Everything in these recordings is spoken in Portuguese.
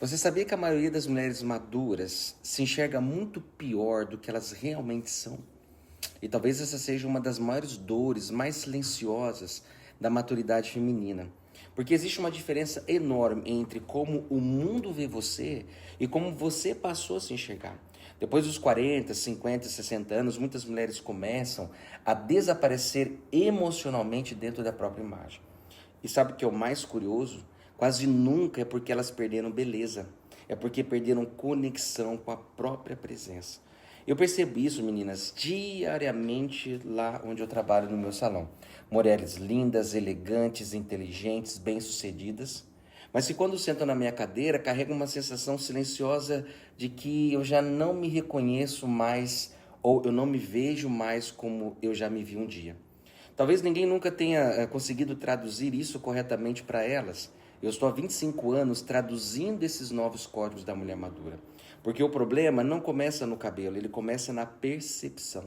Você sabia que a maioria das mulheres maduras se enxerga muito pior do que elas realmente são? E talvez essa seja uma das maiores dores, mais silenciosas da maturidade feminina. Porque existe uma diferença enorme entre como o mundo vê você e como você passou a se enxergar. Depois dos 40, 50, 60 anos, muitas mulheres começam a desaparecer emocionalmente dentro da própria imagem. E sabe o que é o mais curioso? Quase nunca é porque elas perderam beleza, é porque perderam conexão com a própria presença. Eu percebo isso, meninas, diariamente lá onde eu trabalho no meu salão. Mulheres lindas, elegantes, inteligentes, bem-sucedidas, mas que quando sentam na minha cadeira carregam uma sensação silenciosa de que eu já não me reconheço mais ou eu não me vejo mais como eu já me vi um dia. Talvez ninguém nunca tenha conseguido traduzir isso corretamente para elas. Eu estou há 25 anos traduzindo esses novos códigos da mulher madura. Porque o problema não começa no cabelo, ele começa na percepção.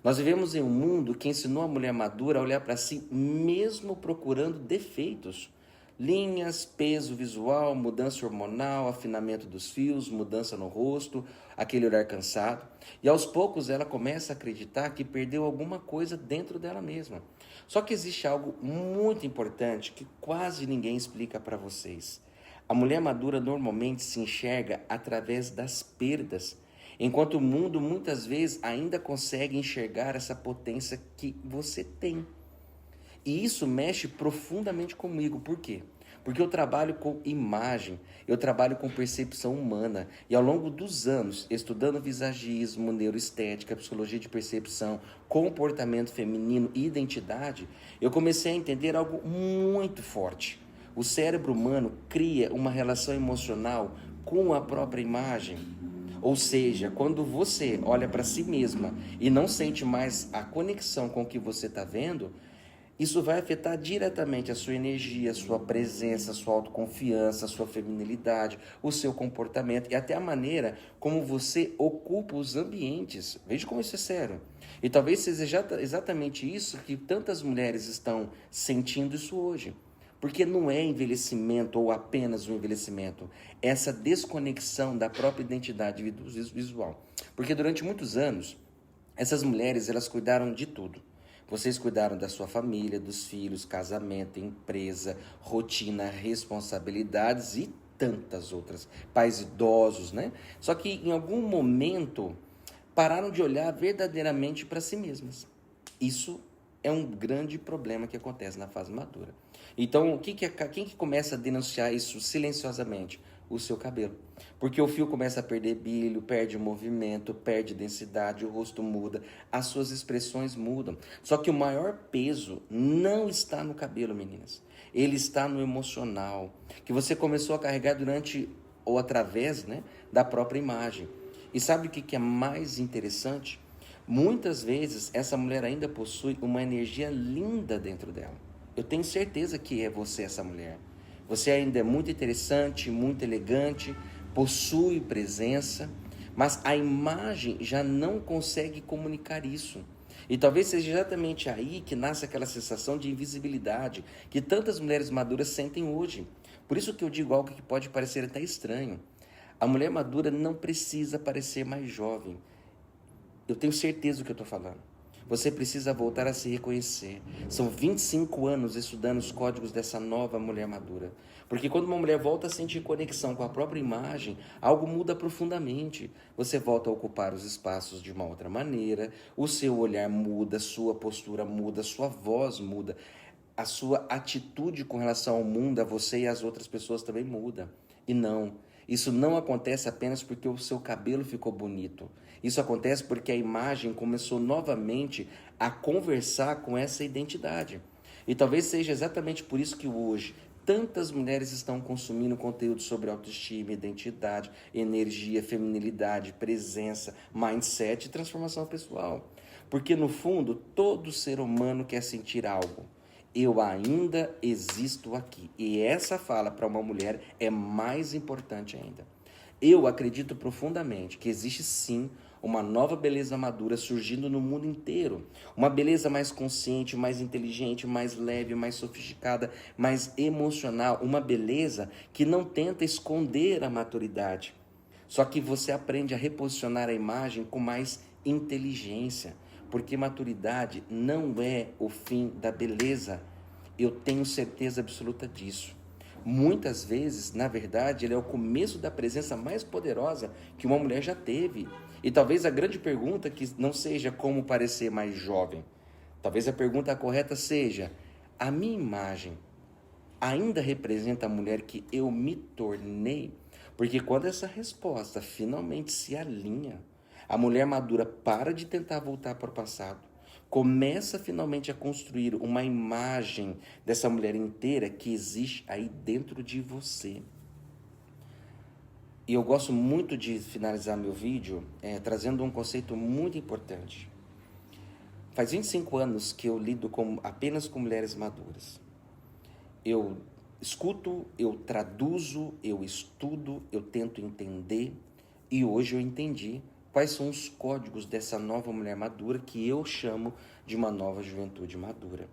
Nós vivemos em um mundo que ensinou a mulher madura a olhar para si mesmo procurando defeitos. Linhas, peso visual, mudança hormonal, afinamento dos fios, mudança no rosto, aquele olhar cansado. E aos poucos ela começa a acreditar que perdeu alguma coisa dentro dela mesma. Só que existe algo muito importante que quase ninguém explica para vocês. A mulher madura normalmente se enxerga através das perdas, enquanto o mundo muitas vezes ainda consegue enxergar essa potência que você tem. E isso mexe profundamente comigo. Por quê? Porque eu trabalho com imagem, eu trabalho com percepção humana. E ao longo dos anos, estudando visagismo, neuroestética, psicologia de percepção, comportamento feminino e identidade, eu comecei a entender algo muito forte. O cérebro humano cria uma relação emocional com a própria imagem. Ou seja, quando você olha para si mesma e não sente mais a conexão com o que você está vendo, isso vai afetar diretamente a sua energia, a sua presença, a sua autoconfiança, a sua feminilidade, o seu comportamento e até a maneira como você ocupa os ambientes. Veja como isso é sério. E talvez seja exatamente isso que tantas mulheres estão sentindo isso hoje. Porque não é envelhecimento ou apenas um envelhecimento, é essa desconexão da própria identidade visual. Porque durante muitos anos, essas mulheres elas cuidaram de tudo. Vocês cuidaram da sua família, dos filhos, casamento, empresa, rotina, responsabilidades e tantas outras. Pais idosos, né? Só que em algum momento pararam de olhar verdadeiramente para si mesmas. Isso é um grande problema que acontece na fase madura. Então, quem que começa a denunciar isso silenciosamente? O seu cabelo. Porque o fio começa a perder brilho, perde movimento, perde densidade, o rosto muda, as suas expressões mudam. Só que o maior peso não está no cabelo, meninas. Ele está no emocional, que você começou a carregar durante ou através, né, da própria imagem. E sabe o que é mais interessante? Muitas vezes essa mulher ainda possui uma energia linda dentro dela. Eu tenho certeza que é você essa mulher. Você ainda é muito interessante, muito elegante, possui presença, mas a imagem já não consegue comunicar isso. E talvez seja exatamente aí que nasce aquela sensação de invisibilidade que tantas mulheres maduras sentem hoje. Por isso que eu digo algo que pode parecer até estranho. A mulher madura não precisa parecer mais jovem. Eu tenho certeza do que eu estou falando. Você precisa voltar a se reconhecer. São 25 anos estudando os códigos dessa nova mulher madura. Porque quando uma mulher volta a sentir conexão com a própria imagem, algo muda profundamente. Você volta a ocupar os espaços de uma outra maneira, o seu olhar muda, sua postura muda, sua voz muda, a sua atitude com relação ao mundo, a você e às outras pessoas também muda. E não, isso não acontece apenas porque o seu cabelo ficou bonito. Isso acontece porque a imagem começou novamente a conversar com essa identidade. E talvez seja exatamente por isso que hoje tantas mulheres estão consumindo conteúdo sobre autoestima, identidade, energia, feminilidade, presença, mindset e transformação pessoal. Porque no fundo, todo ser humano quer sentir algo. Eu ainda existo aqui. E essa fala para uma mulher é mais importante ainda. Eu acredito profundamente que existe sim uma nova beleza madura surgindo no mundo inteiro. Uma beleza mais consciente, mais inteligente, mais leve, mais sofisticada, mais emocional. Uma beleza que não tenta esconder a maturidade. Só que você aprende a reposicionar a imagem com mais inteligência. Porque maturidade não é o fim da beleza. Eu tenho certeza absoluta disso. Muitas vezes, na verdade, ele é o começo da presença mais poderosa que uma mulher já teve. E talvez a grande pergunta que não seja como parecer mais jovem. Talvez a pergunta correta seja: a minha imagem ainda representa a mulher que eu me tornei? Porque quando essa resposta finalmente se alinha, a mulher madura para de tentar voltar para o passado, começa finalmente a construir uma imagem dessa mulher inteira que existe aí dentro de você. E eu gosto muito de finalizar meu vídeo trazendo um conceito muito importante. Faz 25 anos que eu lido apenas com mulheres maduras. Eu escuto, eu traduzo, eu estudo, eu tento entender, e hoje eu entendi quais são os códigos dessa nova mulher madura que eu chamo de uma nova juventude madura.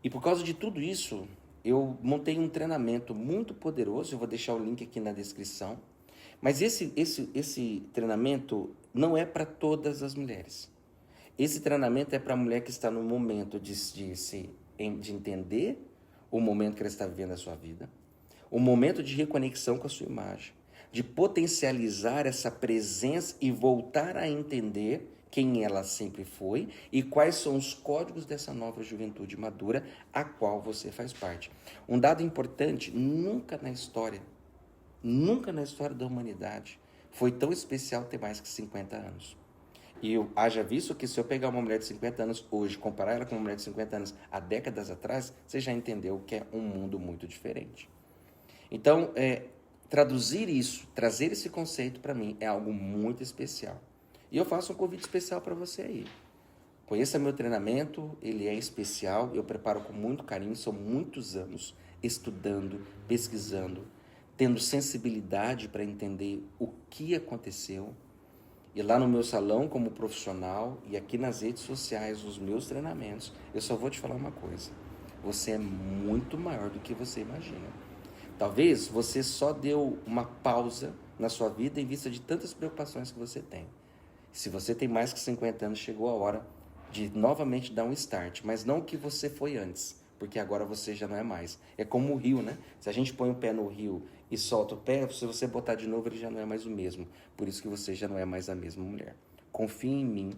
E por causa de tudo isso, eu montei um treinamento muito poderoso, eu vou deixar o link aqui na descrição, mas esse treinamento não é para todas as mulheres. Esse treinamento é para a mulher que está no momento de entender o momento que ela está vivendo a sua vida, o momento de reconexão com a sua imagem, de potencializar essa presença e voltar a entender quem ela sempre foi e quais são os códigos dessa nova juventude madura a qual você faz parte. Um dado importante: nunca na história da humanidade foi tão especial ter mais que 50 anos. E eu haja visto que se eu pegar uma mulher de 50 anos hoje, comparar ela com uma mulher de 50 anos há décadas atrás, você já entendeu que é um mundo muito diferente. Então, traduzir isso, trazer esse conceito para mim é algo muito especial. E eu faço um convite especial para você aí. Conheça meu treinamento, ele é especial, eu preparo com muito carinho, são muitos anos estudando, pesquisando, tendo sensibilidade para entender o que aconteceu. E lá no meu salão como profissional e aqui nas redes sociais, os meus treinamentos, eu só vou te falar uma coisa: você é muito maior do que você imagina. Talvez você só deu uma pausa na sua vida em vista de tantas preocupações que você tem. Se você tem mais que 50 anos, chegou a hora de novamente dar um start, mas não o que você foi antes, porque agora você já não é mais. É como o rio, né? Se a gente põe o pé no rio e solta o pé, se você botar de novo, ele já não é mais o mesmo. Por isso que você já não é mais a mesma mulher. Confie em mim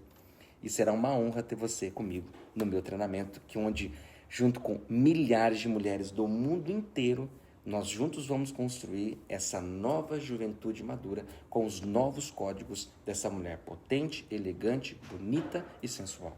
e será uma honra ter você comigo no meu treinamento, onde, junto com milhares de mulheres do mundo inteiro, nós juntos vamos construir essa nova juventude madura com os novos códigos dessa mulher potente, elegante, bonita e sensual.